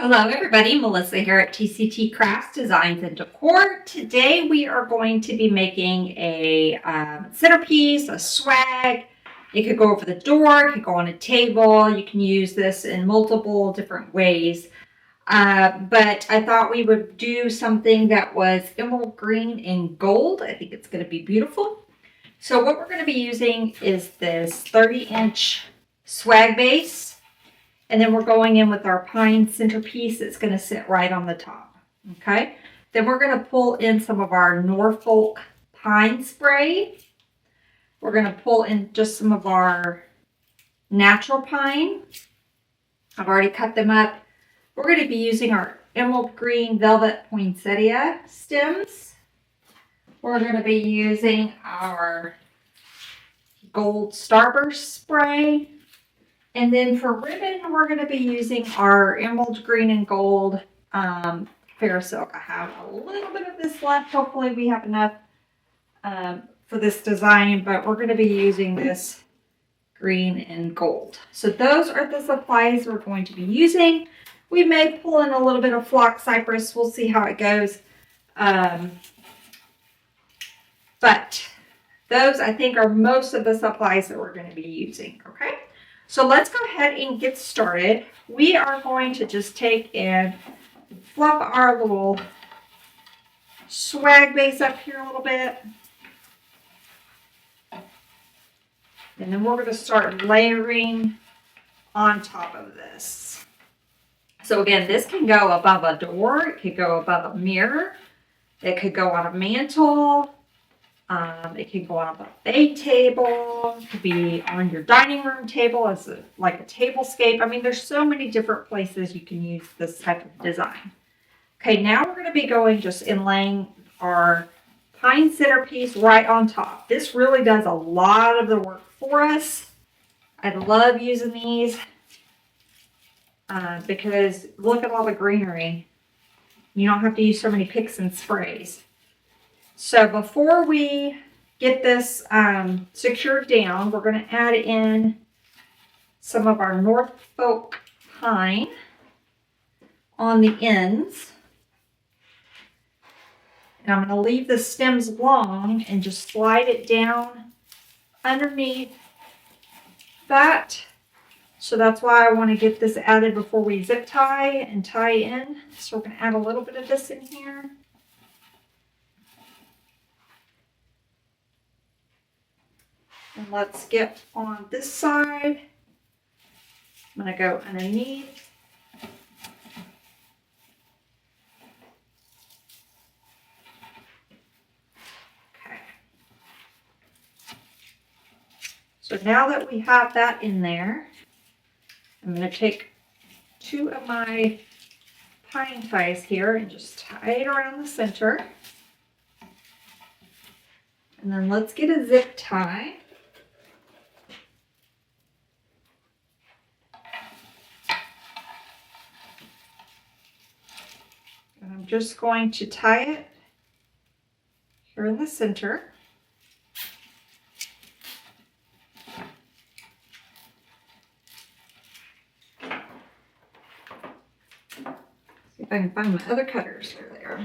Hello everybody, Melissa here at TCT Crafts Designs and Decor. Today we are going to be making a centerpiece, a swag. It could go over the door, it could go on a table. You can use this in multiple different ways. But I thought we would do something that was emerald green and gold. I think it's going to be beautiful. So what we're going to be using is this 30-inch swag base. And then we're going in with our pine centerpiece that's going to sit right on the top. Okay. Then we're going to pull in some of our Norfolk pine spray. We're going to pull in just some of our natural pine. I've already cut them up. We're going to be using our emerald green velvet poinsettia stems. We're going to be using our gold starburst spray. And then for ribbon, we're going to be using our emerald green and gold fair silk. I have a little bit of this left. Hopefully we have enough for this design, but we're going to be using this green and gold. So those are the supplies we're going to be using. We may pull in a little bit of flock cypress. We'll see how it goes. But those, I think, are most of the supplies that we're going to be using. Okay. So let's go ahead and get started. We are going to just take and fluff our little swag base up here a little bit. And then we're going to start layering on top of this. So again, this can go above a door. It could go above a mirror. It could go on a mantle. It can go on a buffet table. It could be on your dining room table as like a tablescape. I mean, there's so many different places you can use this type of design. Okay, now we're going to be going just inlaying our pine centerpiece right on top. This really does a lot of the work for us. I love using these because look at all the greenery. You don't have to use so many picks and sprays. So before we get this secured down, we're going to add in some of our Norfolk pine on the ends. And I'm going to leave the stems long and just slide it down underneath that. So that's why I want to get this added before we zip tie and tie in. So we're going to add a little bit of this in here. And let's get on this side. I'm going to go underneath. Okay. So now that we have that in there, I'm going to take two of my pine ties here and just tie it around the center. And then let's get a zip tie. I'm just going to tie it here in the center. See if I can find my other cutters. Here they are.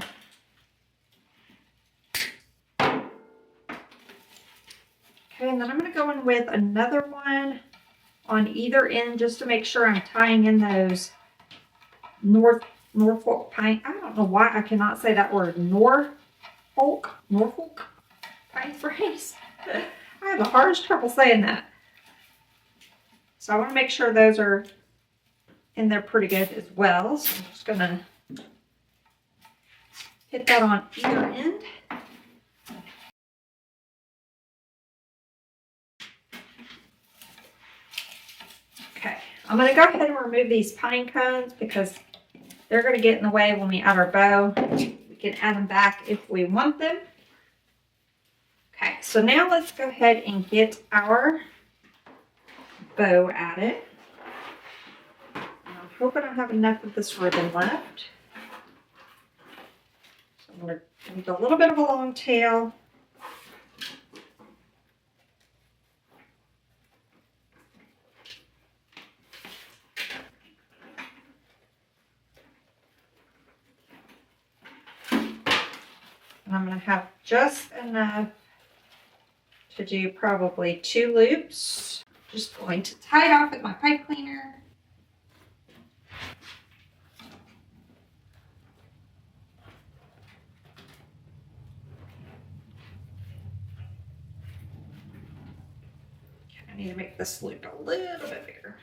Okay, and then I'm going to go in with another one on either end just to make sure I'm tying in those Norfolk pine. I don't know why I cannot say that word. Norfolk pine sprays. I have the hardest trouble saying that. So I want to make sure those are in there pretty good as well. So I'm just going to hit that on either end. Okay, I'm going to go ahead and remove these pine cones because they're going to get in the way when we add our bow. We can add them back if we want them. Okay, so now let's go ahead and get our bow added. I'm hoping I have enough of this ribbon left. So I'm going to make a little bit of a long tail. And I'm going to have just enough to do probably 2 loops. Just going to tie it off with my pipe cleaner. I need to make this loop a little bit bigger.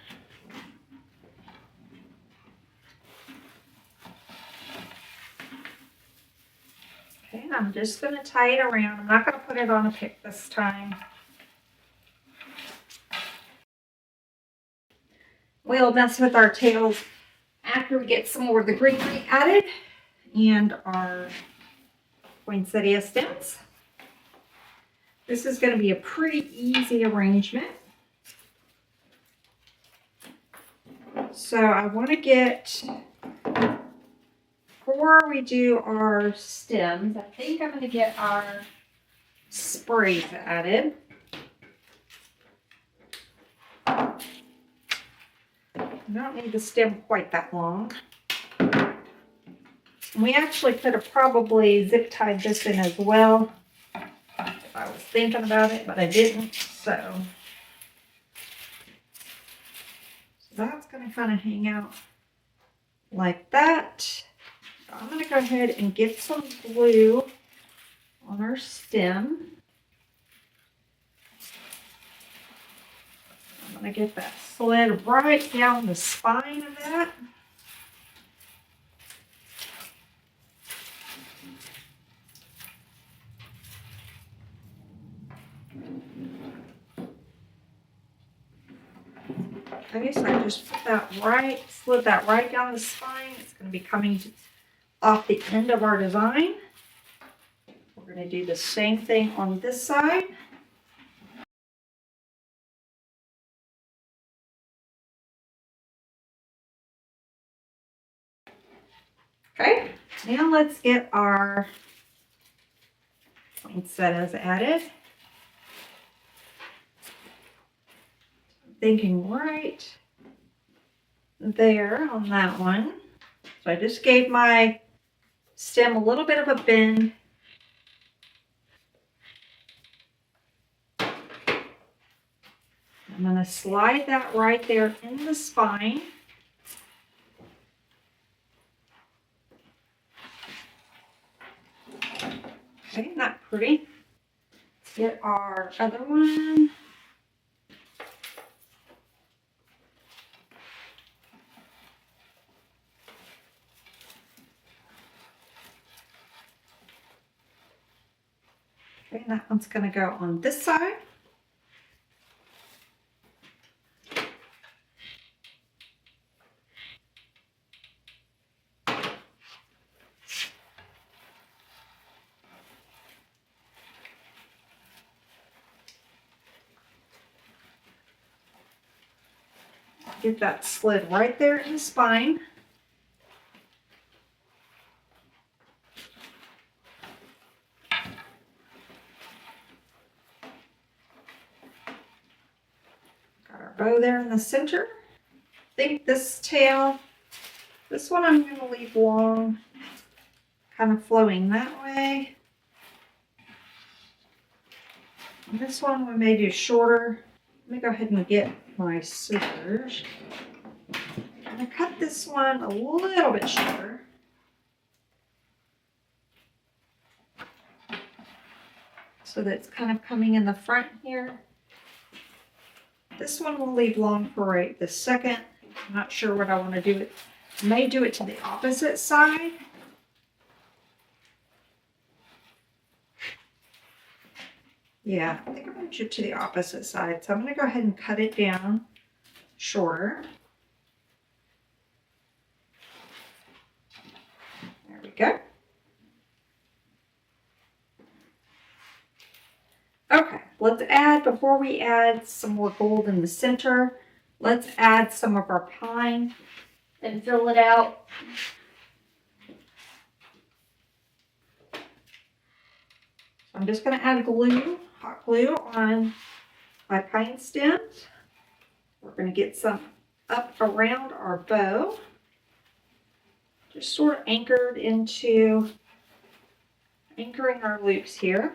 Okay, and I'm just going to tie it around. I'm not going to put it on a pick this time. We'll mess with our tails after we get some more of the greenery added and our poinsettia stems. This is going to be a pretty easy arrangement. So I want to get, before we do our stems, I think I'm going to get our sprays added. I don't need the stem quite that long. We actually could have probably zip tied this in as well if I was thinking about it, but I didn't. So that's going to kind of hang out like that. So I'm going to go ahead and get some glue on our stem. I'm going to get that slid right down the spine of that. Okay, so I just put that right, slid that right down the spine. It's going to be coming off the end of our design. We're going to do the same thing on this side. Okay, now let's get our poinsettias added. Thinking right there on that one. So I just gave my stem a little bit of a bend. I'm going to slide that right there in the spine. Okay, isn't that pretty? Let's get our other one. Okay, and that one's going to go on this side. Get that slid right there in the spine. Got our bow there in the center. I think this tail, this one I'm going to leave long, kind of flowing that way. And this one we may do shorter. Let me go ahead and get my scissors. I'm going to cut this one a little bit shorter. So that it's kind of coming in the front here. This one we'll leave long for right this second. I'm not sure what I want to do. I may do it to the opposite side. Yeah, I think I'm going to do it to the opposite side. So I'm going to go ahead and cut it down shorter. There we go. Okay, let's add, before we add some more gold in the center, let's add some of our pine and fill it out. I'm just going to add glue, hot glue on my pine stems. We're going to get some up around our bow, just sort of anchored into anchoring our loops here.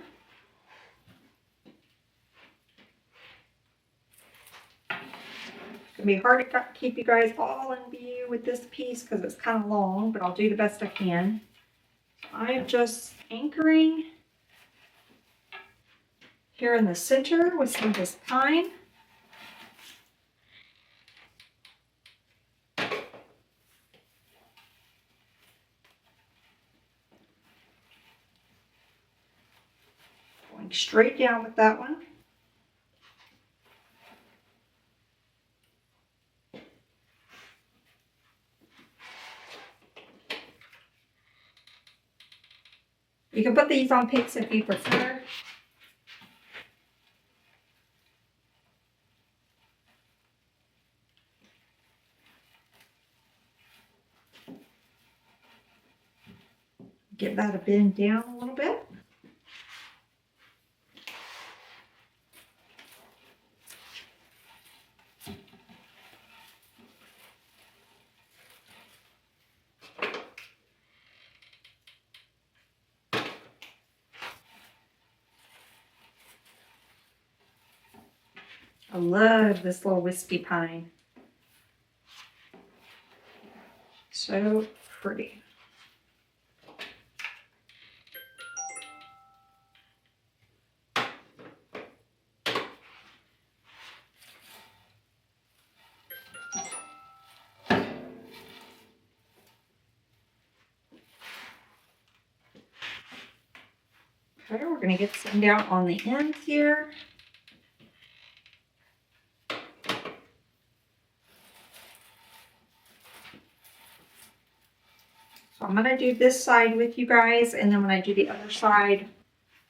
It's gonna be hard to keep you guys all in view with this piece because it's kind of long, but I'll do the best I can. I'm just anchoring here in the center with some of this pine. Going straight down with that one. You can put these on picks if you prefer. Get that a bend down a little bit. I love this little wispy pine. So pretty. Okay, we're going to get some down on the ends here. So I'm going to do this side with you guys, and then when I do the other side,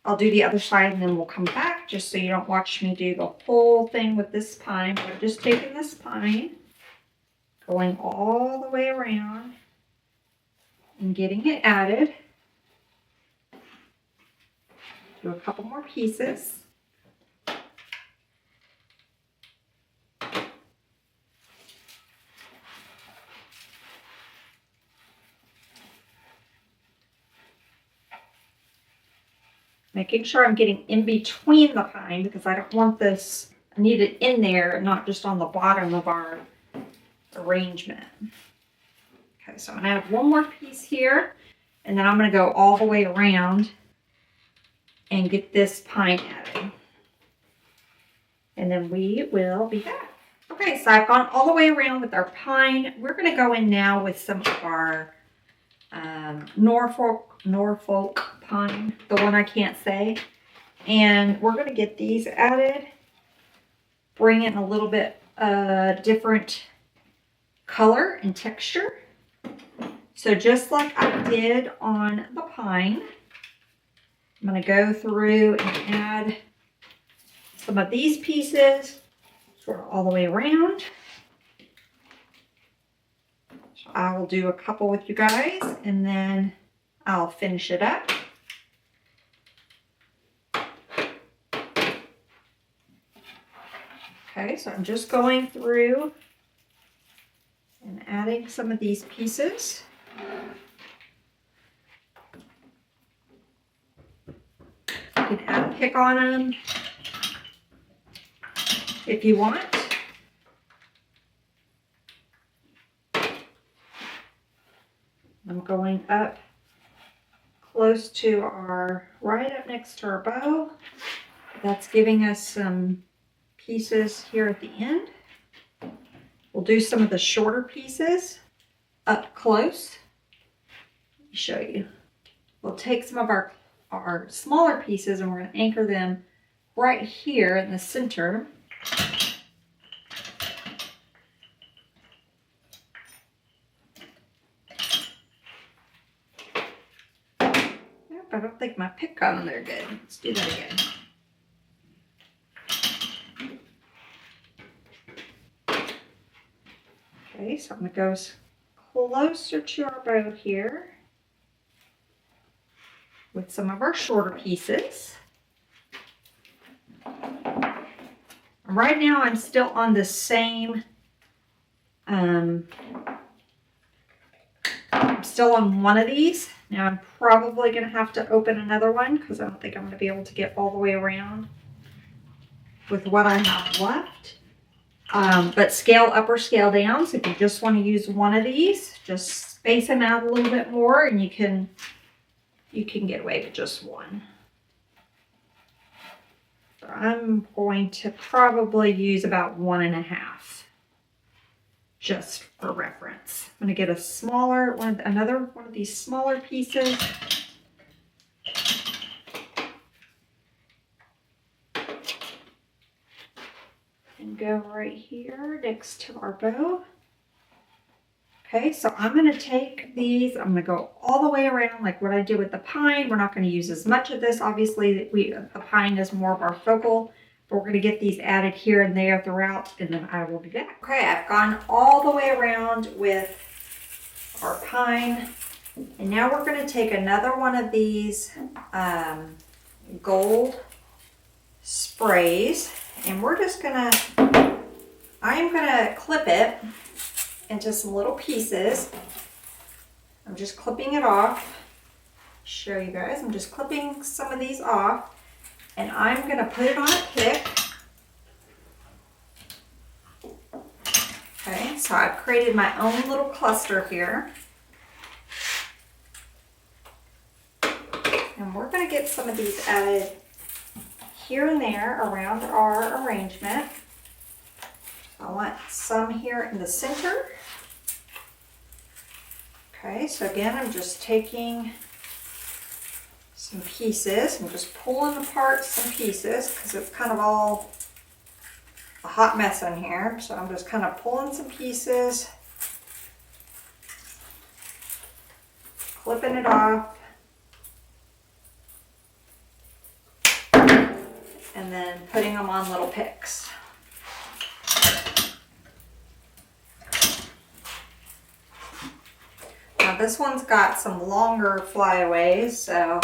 I'll do the other side and then we'll come back just so you don't watch me do the whole thing with this pine. But I'm just taking this pine, going all the way around and getting it added. Do a couple more pieces. Making sure I'm getting in between the pine because I don't want this, I need it in there, not just on the bottom of our arrangement. Okay, so I'm going to add one more piece here, and then I'm going to go all the way around and get this pine added. And then we will be back. Okay, so I've gone all the way around with our pine. We're going to go in now with some of our Norfolk pine, the one I can't say. And we're going to get these added, bring in a little bit different color and texture. So just like I did on the pine, I'm going to go through and add some of these pieces sort of all the way around. So I will do a couple with you guys and then I'll finish it up. Okay, so I'm just going through and adding some of these pieces. You can add a pick on them if you want. I'm going up close to our, right up next to our bow. That's giving us some pieces here at the end. We'll do some of the shorter pieces up close. Let me show you. We'll take some of our smaller pieces and we're going to anchor them right here in the center. Nope, I don't think my pick got on there good. Let's do that again. Okay, so I'm going to go closer to our bow here with some of our shorter pieces. Right now I'm still on the same, I'm still on one of these. Now I'm probably going to have to open another one because I don't think I'm going to be able to get all the way around with what I have left. But scale up or scale down. So if you just want to use one of these, just space them out a little bit more and you can get away with just one. So I'm going to probably use about 1.5, just for reference. I'm going to get a smaller one, another one of these smaller pieces. And go right here next to our bow. Okay, so I'm going to take these, I'm going to go all the way around like what I did with the pine. We're not going to use as much of this. Obviously, the pine is more of our focal, but we're going to get these added here and there throughout, and then I will be back. Okay, I've gone all the way around with our pine, and now we're going to take another one of these gold sprays, and we're just going to, I'm going to clip it into some little pieces. I'm just clipping it off. Show you guys. I'm just clipping some of these off, and I'm going to put it on a pick. Okay, so I've created my own little cluster here. And we're going to get some of these added here and there around our arrangement. I want some here in the center. Okay, so again, I'm just taking some pieces. I'm just pulling apart some pieces because it's kind of all a hot mess in here. So I'm just kind of pulling some pieces, clipping it off, and then putting them on little picks. Now this one's got some longer flyaways, so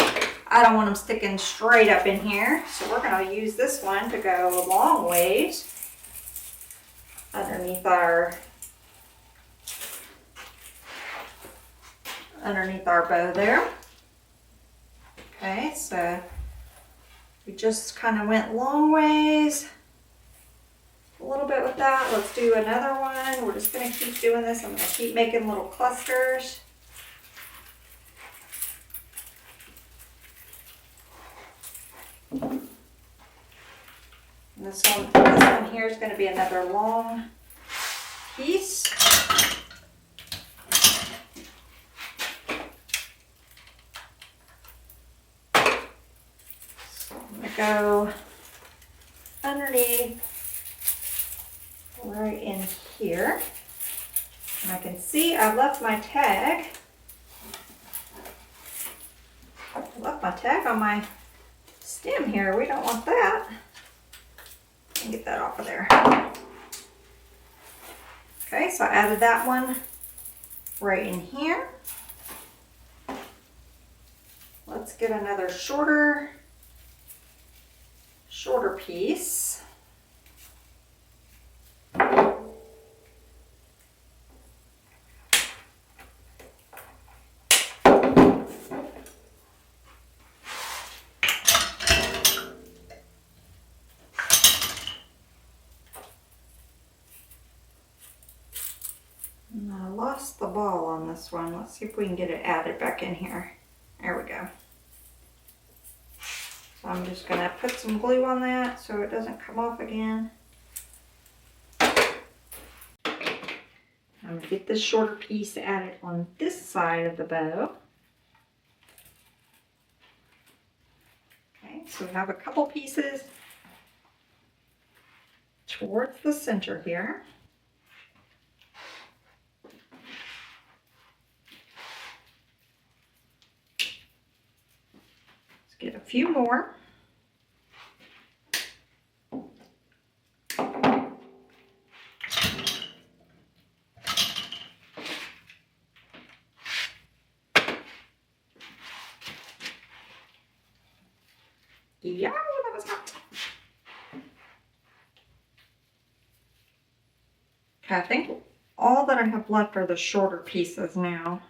I don't want them sticking straight up in here. So we're going to use this one to go a long ways underneath our bow there. Okay, so we just kind of went long ways. A little bit with that. Let's do another one. We're just going to keep doing this. I'm going to keep making little clusters. And this one here is going to be another long piece. So I'm going to go underneath right in here. And I can see I left my tag. I left my tag on my stem here. We don't want that. And get that off of there. Okay, so I added that one right in here. Let's get another shorter piece. And I lost the ball on this one. Let's see if we can get it added back in here. There we go. So I'm just going to put some glue on that so it doesn't come off again. I'm going to get this shorter piece added on this side of the bow. Okay, so we have a couple pieces towards the center here. Let's get a few more. Yeah, that was hot. Okay, I think all that I have left are the shorter pieces now.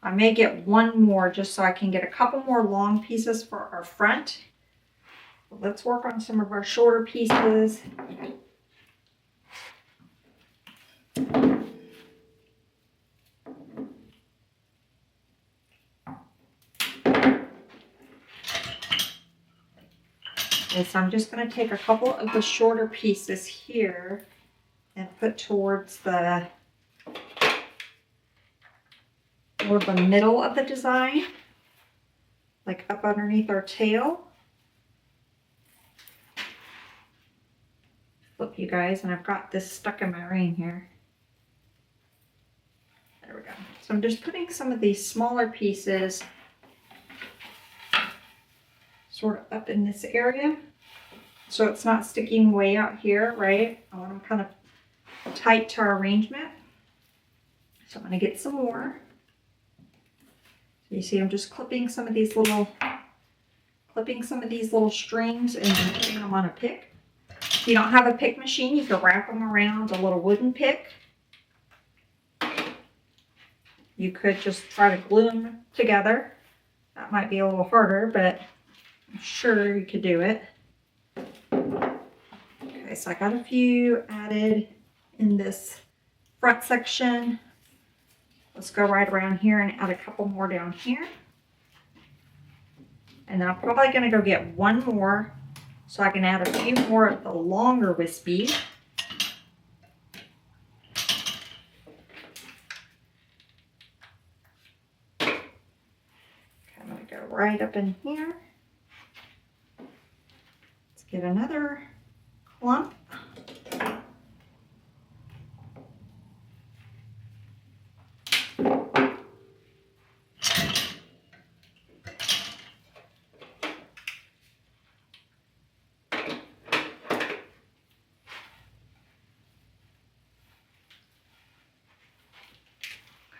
I may get one more just so I can get a couple more long pieces for our front. Let's work on some of our shorter pieces. And so I'm just going to take a couple of the shorter pieces here and put towards the middle of the design, like up underneath our tail. Look, you guys, and I've got this stuck in my ring here. There we go. So I'm just putting some of these smaller pieces sort of up in this area, so it's not sticking way out here, right? I want them kind of tight to our arrangement. So I'm going to get some more. So you see I'm just clipping some of these little strings and then putting them on a pick. If you don't have a pick machine, you can wrap them around a little wooden pick. You could just try to glue them together. That might be a little harder, but I'm sure you could do it. Okay, so I got a few added in this front section. Let's go right around here and add a couple more down here. And then I'm probably going to go get one more so I can add a few more of the longer wispy. Okay, I'm going to go right up in here. Let's get another clump.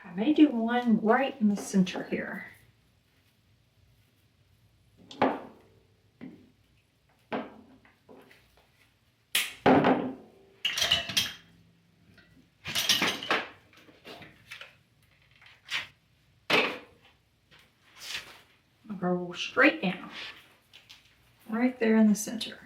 I may do one right in the center here. I'll go straight down, right there in the center.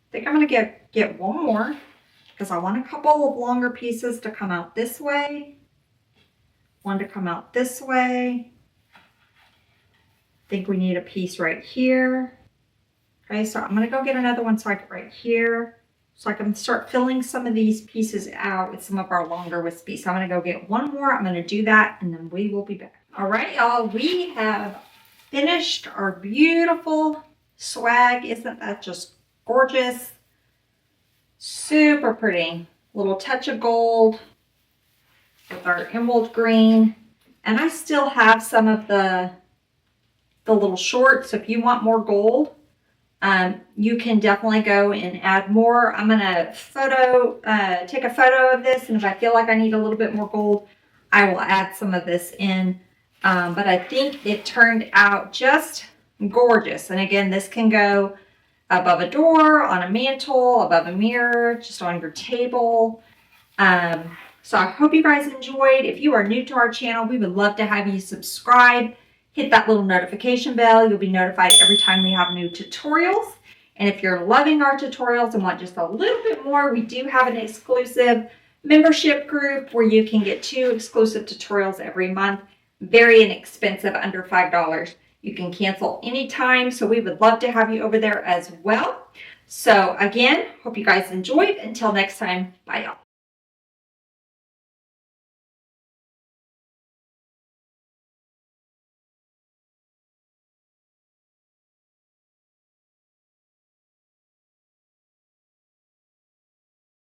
I think I'm going to get one more because I want a couple of longer pieces to come out this way. One to come out this way. I think we need a piece right here. Okay, so I'm going to go get another one right here so I can start filling some of these pieces out with some of our longer wispy. So I'm going to go get one more. I'm going to do that and then we will be back. All right, y'all, we have finished our beautiful swag. Isn't that just gorgeous? Super pretty. Little touch of gold with our emerald green. And I still have some of the little shorts. So if you want more gold, you can definitely go and add more. I'm going to take a photo of this. And if I feel like I need a little bit more gold, I will add some of this in. But I think it turned out just gorgeous. And again, this can go above a door, on a mantle, above a mirror, just on your table. So I hope you guys enjoyed. If you are new to our channel, we would love to have you subscribe. Hit that little notification bell. You'll be notified every time we have new tutorials. And if you're loving our tutorials and want just a little bit more, we do have an exclusive membership group where you can get 2 exclusive tutorials every month. Very inexpensive, under $5. You can cancel anytime, so we would love to have you over there as well. So again, hope you guys enjoyed. Until next time, bye y'all.